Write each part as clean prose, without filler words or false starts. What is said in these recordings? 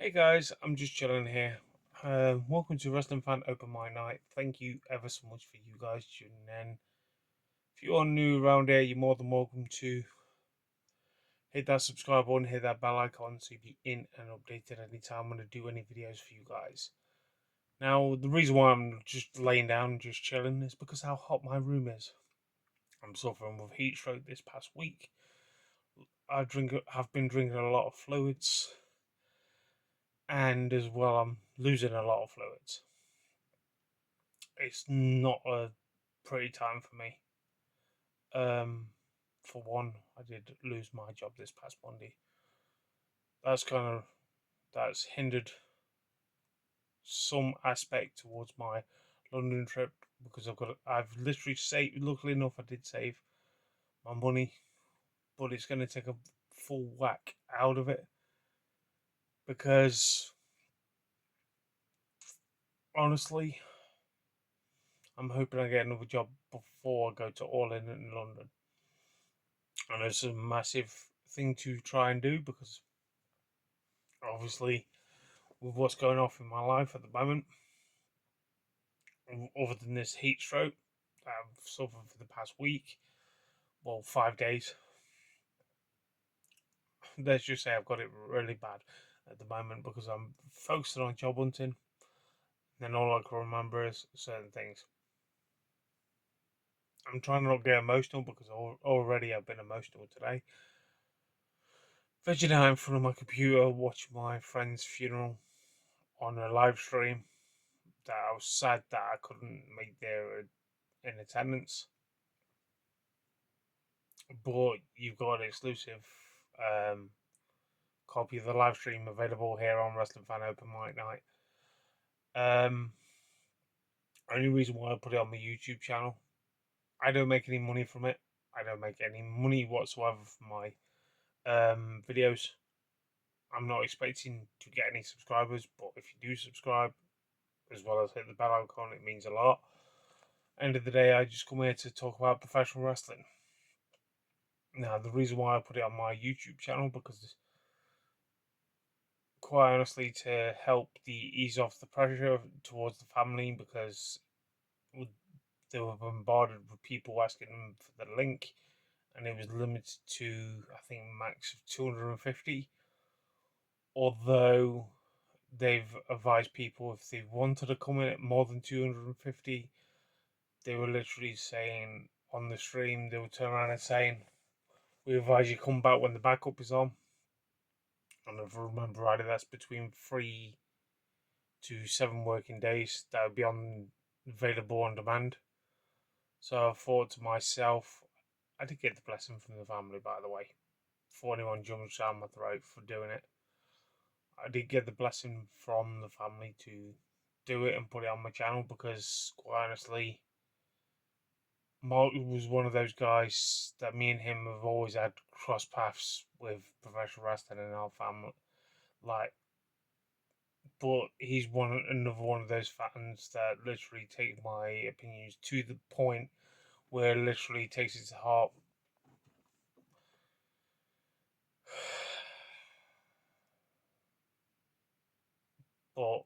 Hey guys, I'm just chilling here. Welcome to Wrestling Fan Open My Night. Thank you ever so much for you guys tuning in. If you're new around here, you're more than welcome to hit that subscribe button, hit that bell icon so you'll be in and updated anytime I'm going to do any videos for you guys. Now, the reason why I'm just laying down and just chilling is because how hot my room is. I'm suffering with heat stroke this past week. I've been drinking a lot of fluids, and as well, I'm losing a lot of fluids. It's not a pretty time for me. Um, for one, I did lose my job this past Monday. That's that's hindered some aspect towards my London trip because I've literally saved. Luckily enough, I did save my money, but it's going to take a full whack out of it because honestly, I'm hoping I get another job before I go to All In London. And it's a massive thing to try and do because obviously with what's going off in my life at the moment, other than this heat stroke that I've suffered for the past week, well, 5 days. Let's just say I've got it really bad at the moment because I'm focusing on job hunting, and all I can remember is certain things. I'm trying not to get emotional because already I've been emotional today. Vegging out in front of my computer, watching my friend's funeral on a live stream. That I was sad that I couldn't make there in attendance, but you've got an exclusive um, copy of the live stream available here on Wrestling Fan Open Mic Night. Um, only reason why I put it on my YouTube channel, I don't make any money from it. I don't make any money whatsoever from my videos. I'm not expecting to get any subscribers, but if you do subscribe, as well as hit the bell icon, it means a lot. End of the day, I just come here to talk about professional wrestling. Now, the reason why I put it on my YouTube channel because, quite honestly, to help the ease off the pressure towards the family because they were bombarded with people asking them for the link, and it was limited to I think max of 250. Although they've advised people if they wanted to come in at more than 250, they were literally saying on the stream they would turn around and saying, "We advise you come back when the backup is on." And if I remember rightly, that's between 3 to 7 working days that would be available on demand. So I thought to myself, I did get the blessing from the family, by the way. Before anyone jumps down my throat for doing it, I did get the blessing from the family to do it and put it on my channel because, quite honestly, Mark was one of those guys that me and him have always had cross paths with professional wrestling in our family. Like, but he's another one of those fans that literally take my opinions to the point where it literally takes it to heart. But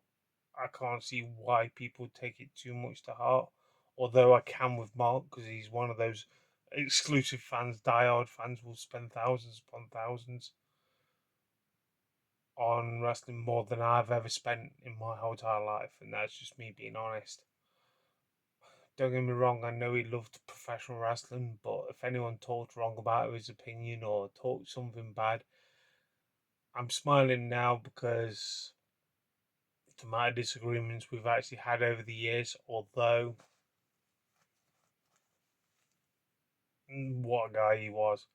I can't see why people take it too much to heart. Although I can with Mark because he's one of those exclusive fans, diehard fans will spend thousands upon thousands on wrestling more than I've ever spent in my whole entire life, and that's just me being honest. Don't get me wrong, I know he loved professional wrestling, but if anyone talked wrong about his opinion or talked something bad, I'm smiling now because the amount of disagreements we've actually had over the years, although what a guy he was.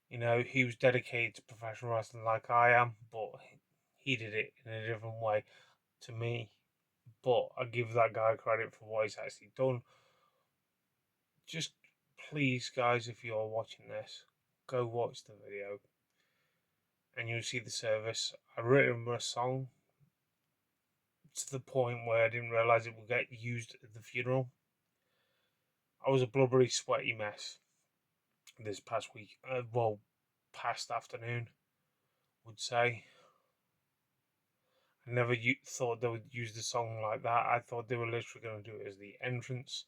You know, he was dedicated to professional wrestling like I am, but he did it in a different way to me. But I give that guy credit for what he's actually done. Just please, guys, if you're watching this, go watch the video and you'll see the service. I written a song to the point where I didn't realise it would get used at the funeral. I was a blubbery, sweaty mess this past week. Past afternoon, would say. I never thought they would use the song like that. I thought they were literally going to do it as the entrance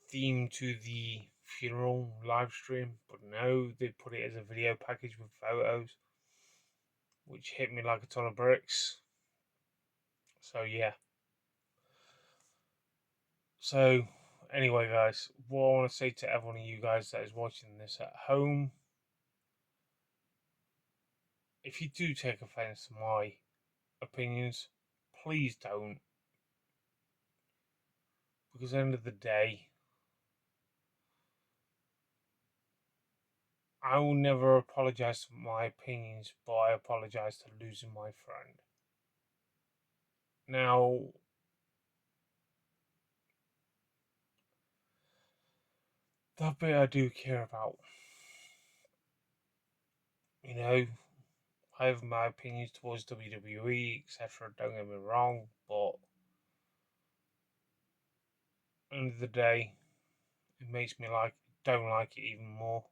theme to the funeral live stream, but no, they put it as a video package with photos, which hit me like a ton of bricks. So yeah. So anyway, guys, what I want to say to everyone of you guys that is watching this at home, if you do take offense to my opinions, please don't, because at the end of the day, I will never apologize for my opinions, but I apologize to losing my friend. Now, that bit I do care about. You know, I have my opinions towards WWE, etc. Don't get me wrong, but at the end of the day, it makes me don't like it even more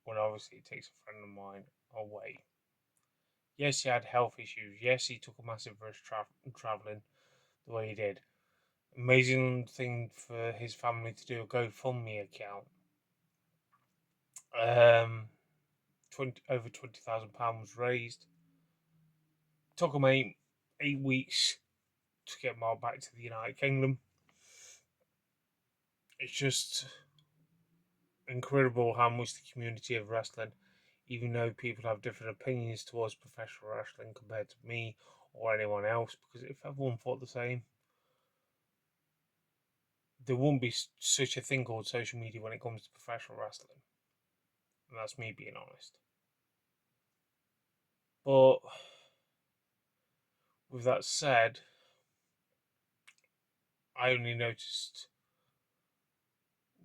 when obviously it takes a friend of mine away. Yes, he had health issues. Yes, he took a massive risk traveling the way he did. Amazing thing for his family to do a GoFundMe account. 20 over £20,000 was raised. Took him 8 weeks to get him all back to the United Kingdom. It's just incredible how much the community of wrestling, even though people have different opinions towards professional wrestling compared to me or anyone else, because if everyone thought the same, there wouldn't be such a thing called social media when it comes to professional wrestling. And that's me being honest. But with that said, I only noticed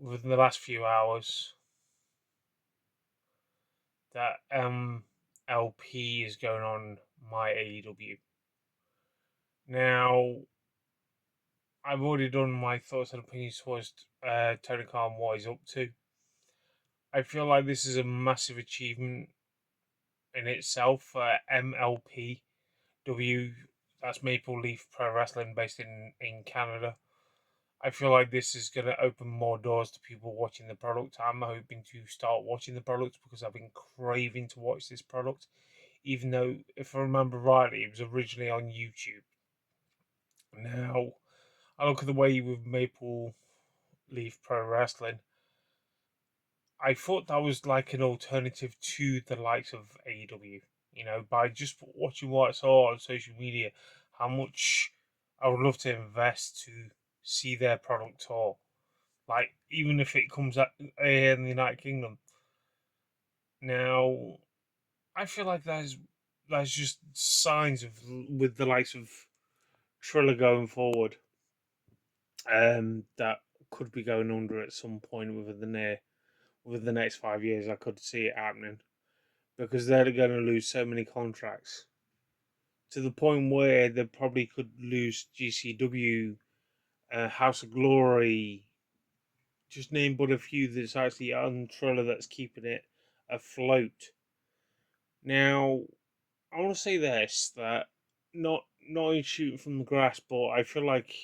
within the last few hours that MLP is going on My AEW. Now, I've already done my thoughts and opinions towards Tony Khan, what he's up to. I feel like this is a massive achievement in itself for MLPW. That's Maple Leaf Pro Wrestling, based in Canada. I feel like this is going to open more doors to people watching the product. I'm hoping to start watching the product because I've been craving to watch this product, even though, if I remember rightly, it was originally on YouTube. Now, I look at the way with Maple Leaf Pro Wrestling. I thought that was like an alternative to the likes of AEW. You know, by just watching what I saw on social media, how much I would love to invest to see their product tour. Like, even if it comes out here in the United Kingdom. Now, I feel like there's just signs of with the likes of Triller going forward, that could be going under at some point within the next 5 years. I could see it happening because they're going to lose so many contracts to the point where they probably could lose GCW, House of Glory, just name but a few that's actually on Triller that's keeping it afloat. Now, I want to say this, that not in shooting from the grass, but I feel like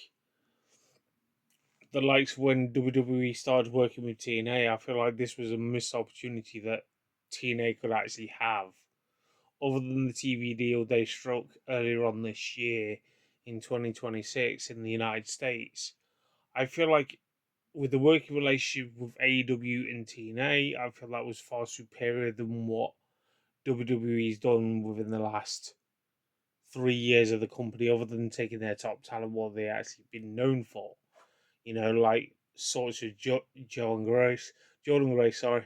the likes of when WWE started working with TNA, I feel like this was a missed opportunity that TNA could actually have. Other than the TV deal they struck earlier on this year in 2026 in the United States, I feel like with the working relationship with AEW and TNA, I feel that was far superior than what WWE's done within the last 3 years of the company, other than taking their top talent, what they actually been known for. You know, like sorts of Jordan Grace, sorry.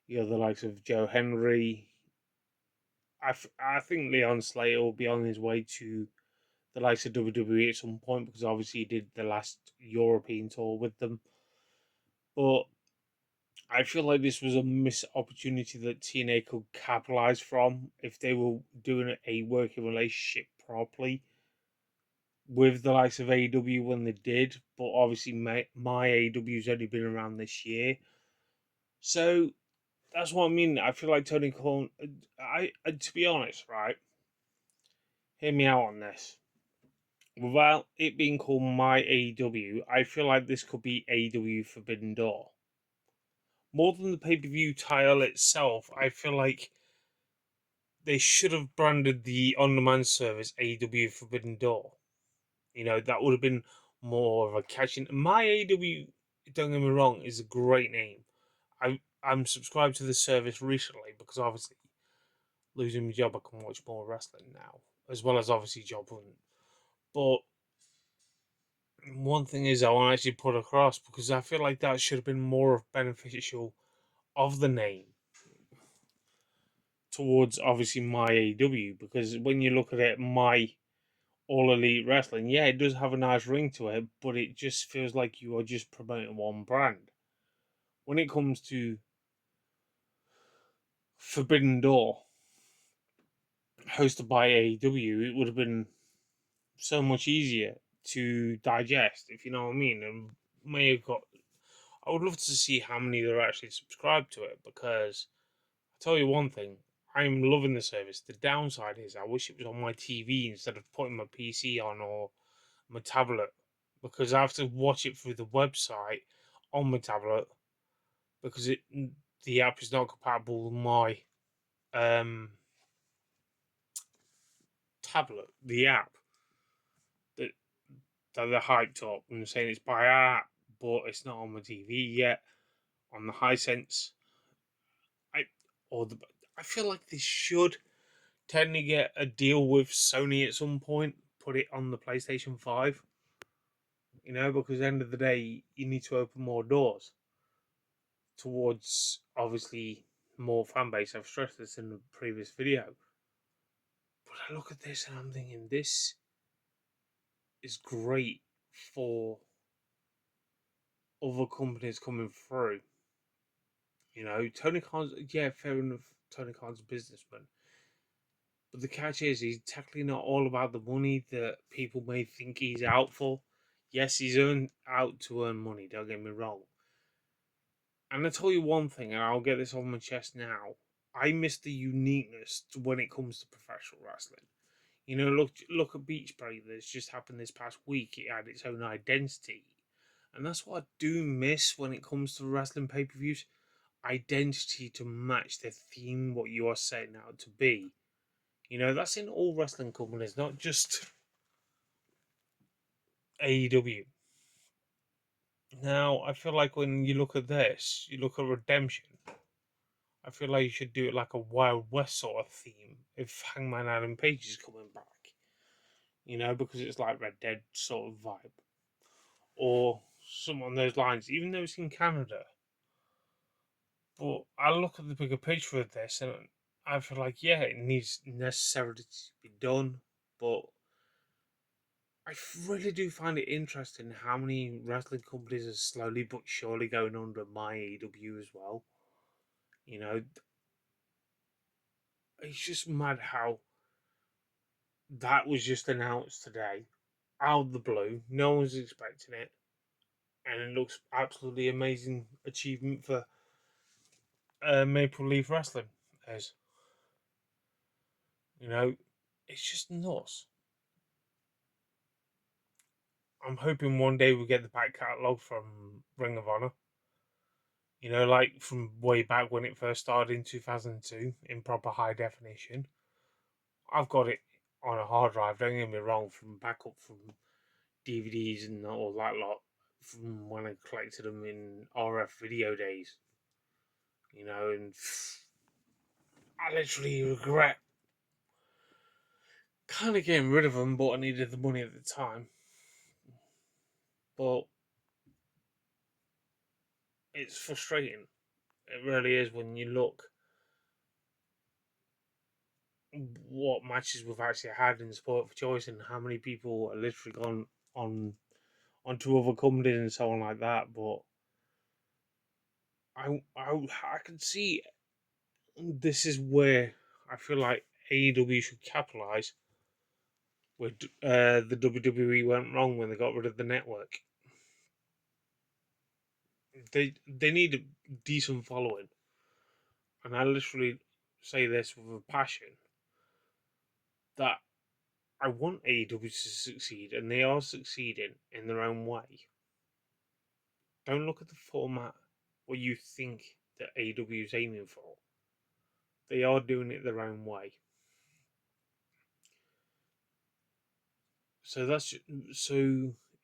You know, the likes of Joe Henry. I think Leon Slater will be on his way to the likes of WWE at some point because obviously he did the last European tour with them. But I feel like this was a missed opportunity that TNA could capitalize from if they were doing a working relationship properly with the likes of AEW when they did. But obviously, my AEW's only been around this year, so that's what I mean. I feel like Tony Khan. To be honest, right? hear me out on this. Without it being called My AEW, I feel like this could be AEW Forbidden Door. More than the pay-per-view title itself, I feel like they should have branded the on-demand service AEW Forbidden Door. That would have been more of a catching. My AEW, don't get me wrong, is a great name. I'm subscribed to the service recently because obviously losing my job, I can watch more wrestling now, as well as obviously job hunt. But one thing is I want to actually put across because I feel like that should have been more beneficial of the name towards obviously my AEW, because when you look at it, my All Elite Wrestling, yeah, it does have a nice ring to it, but it just feels like you are just promoting one brand. When it comes to Forbidden Door, hosted by AEW, it would have been so much easier to digest, if you know what I mean. And may have got. I would love to see how many are actually subscribed to it, because I tell you one thing, I'm loving the service. The downside is I wish it was on my TV instead of putting my PC on or my tablet, because I have to watch it through the website on my tablet because the app is not compatible with my um, tablet. The app that they're hyped up and saying it's by our app, but it's not on my TV yet. On the Hisense, I or the I feel like they should technically get a deal with Sony at some point. Put it on the PlayStation 5. Because at the end of the day, you need to open more doors towards obviously more fan base. I've stressed this in the previous video. But I look at this and I'm thinking this is great for other companies coming through. Tony Khan's, yeah, fair enough. Tony Khan's a businessman, but the catch is he's technically not all about the money that people may think he's out for. Yes, he's out to earn money. Don't get me wrong. And I tell you one thing, and I'll get this off my chest now. I miss the uniqueness when it comes to professional wrestling. Look at Beach Break that's just happened this past week. It had its own identity. And that's what I do miss when it comes to wrestling pay per views. Identity to match the theme, what you are setting out to be. That's in all wrestling companies, not just AEW. Now, I feel like when you look at this, you look at Redemption. I feel like you should do it like a Wild West sort of theme if Hangman Adam Page is coming back. Because it's like Red Dead sort of vibe. Or something on those lines, even though it's in Canada. But I look at the bigger picture of this and I feel like, yeah, it needs necessarily to be done, but I really do find it interesting how many wrestling companies are slowly but surely going under my AEW as well. You know, it's just mad how that was just announced today, out of the blue. No one's expecting it, and it looks absolutely amazing achievement for Maple Leaf Wrestling. As you know, it's just nuts. I'm hoping one day we get the back catalogue from Ring of Honor. Like from way back when it first started in 2002 in proper high definition. I've got it on a hard drive, don't get me wrong, from backup from DVDs and all that lot from when I collected them in RF video days. And I literally regret kind of getting rid of them, but I needed the money at the time. But it's frustrating. It really is when you look what matches we've actually had in Sport for Choice and how many people are literally gone on onto other companies and so on like that. But I can see this is where I feel like AEW should capitalize. Where the WWE went wrong when they got rid of the network. They need a decent following, and I literally say this with a passion that I want AEW to succeed, and they are succeeding in their own way. Don't look at the format what you think that AEW is aiming for. They are doing it their own way. So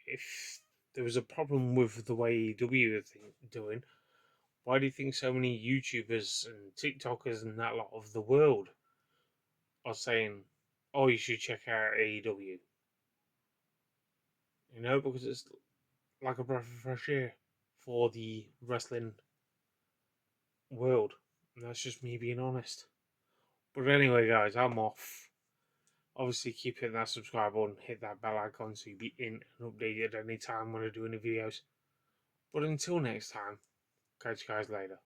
if there was a problem with the way AEW are doing, why do you think so many YouTubers and TikTokers and that lot of the world are saying, "Oh, you should check out AEW"? Because it's like a breath of fresh air for the wrestling world. And that's just me being honest. But anyway, guys, I'm off. Obviously, keep hitting that subscribe button, hit that bell icon so you'll be in and updated any time when I do any videos. But until next time, catch you guys later.